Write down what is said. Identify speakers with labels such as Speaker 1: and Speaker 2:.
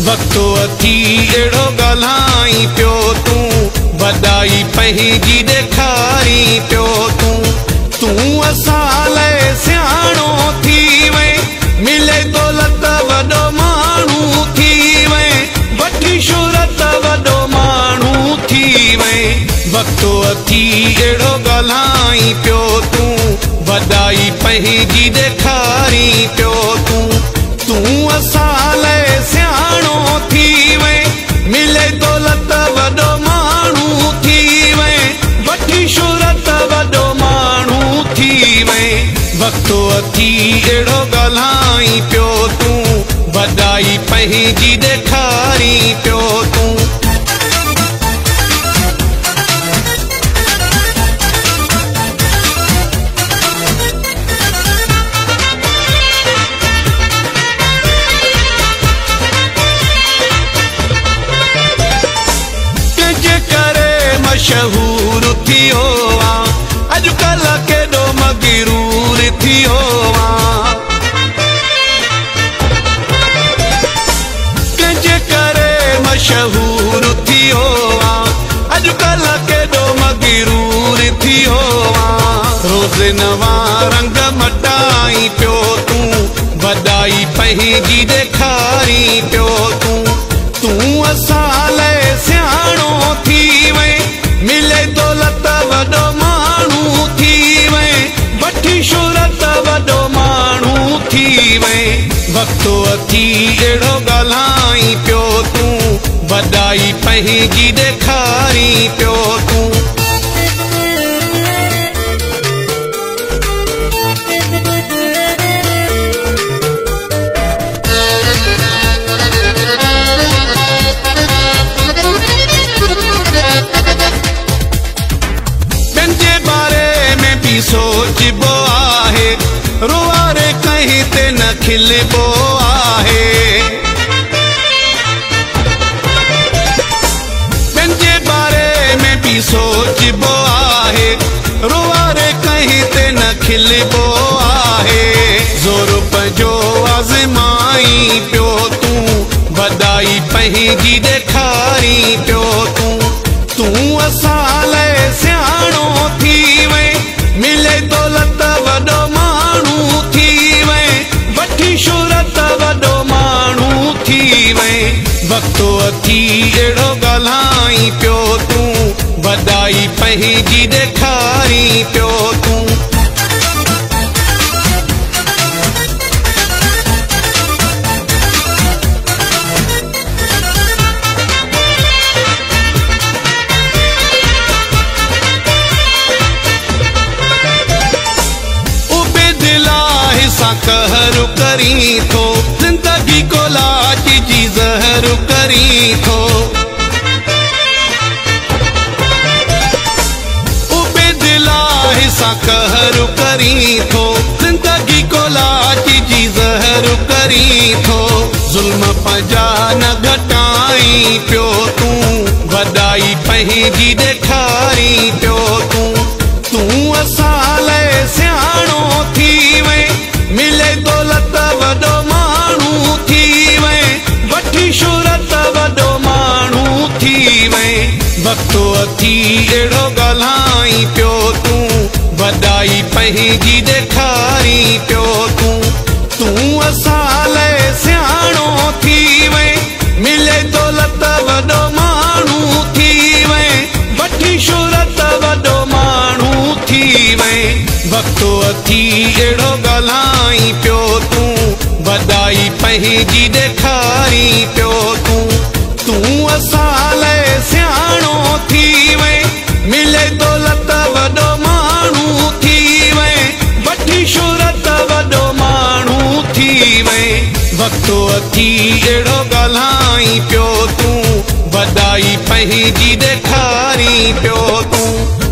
Speaker 1: वक्तो अथी एड़ो ॻाल्हाई पियो तूं वॾाई पंहिंजी ॾेखारी पियो तूं असां लाइ सियाणो थी वए मिले दौलत वॾो माण्हू थी वए वठी शोहरत वॾो माण्हू थी वए वक्तो अथी एड़ो ॻाल्हाई पियो तूं वॾाई पंहिंजी ॾेखारी पियो तूं असां लाइ सियाणो थी वए मिले दौलत वॾो माण्हू थी वए वठी शोहरत वॾो माण्हू थी वए वक्तो अथी एड़ो ॻाल्हाई पियो तूं वॾाई पंहिंजी ॾेखारी पियो तूं मशहूर थियो अजकल केॾो मगरूर थियो कंहिंजे करे मशहूर थियो अजकल केॾो मगरूर थियो रोज़ नवा रंग मटाई पियो तूं वॾाई पंहिंजी ॾेखारी पियो तूं असां लाइ सियाणो थी वए मिले दौलत वॾो माण्हू थी वए वठी शोहरत वॾो माण्हू थी वए वक्तो अथी एड़ो ॻाल्हाई पियो तूं वॾाई पंहिंजी ॾेखारी पियो तूं सोचबो आहे रोआरे कहीं ते न खिलबो आहे पंहिंजे बारे में भी सोचबो आहे रोआरे कहीं ते न खिलबो आहे ज़ोर पंहिंजो आज़माई पियो तूं वॾाई पंहिंजी ॾेखारी पियो तूं असां लाइ सियाणो थी वए मिले दौलत वॾो माण्हू थी वए वठी शोहरत वॾो माण्हू थी वए वक्तो अथी एड़ो ॻाल्हाई पियो तूं वॾाई पंहिंजी ॾेखारी पियो तूं कहर करी थो जिंदगी को लाज जी ज़हर करी थो उबेदिल्लाह सा कहर करी थो जिंदगी को लाज जी ज़हर करी थो ज़ुल्म पंहिंजा न घटाई पियो तूं वॾाई पंहिंजी ॾेखारी पियो तूं असां लाइ सियाणो थी वए मिले दौलत वॾो माण्हू थी वए वठी शोहरत वॾो माण्हू थी वए वक्तो अथी एड़ो ॻाल्हाई पियो तूं वॾाई पंहिंजी ॾेखारी पियो तूं असां लाइ सियाणो थी वए मिले दौलत वॾो माण्हू थी वए वठी शोहरत वॾो माण्हू थी वए वक्तो अथी एड़ो ॻाल्हाई पियो तूं वॾाई पंहिंजी ॾेखारी पियो तूं असां लाइ सियाणो थी वए मिले दौलत वॾो माण्हू थी वए वठी शोहरत वॾो माण्हू थी वए वक्तो अथी एड़ो ॻाल्हाई पियो तूं वॾाई पंहिंजी ॾेखारी पियो तूं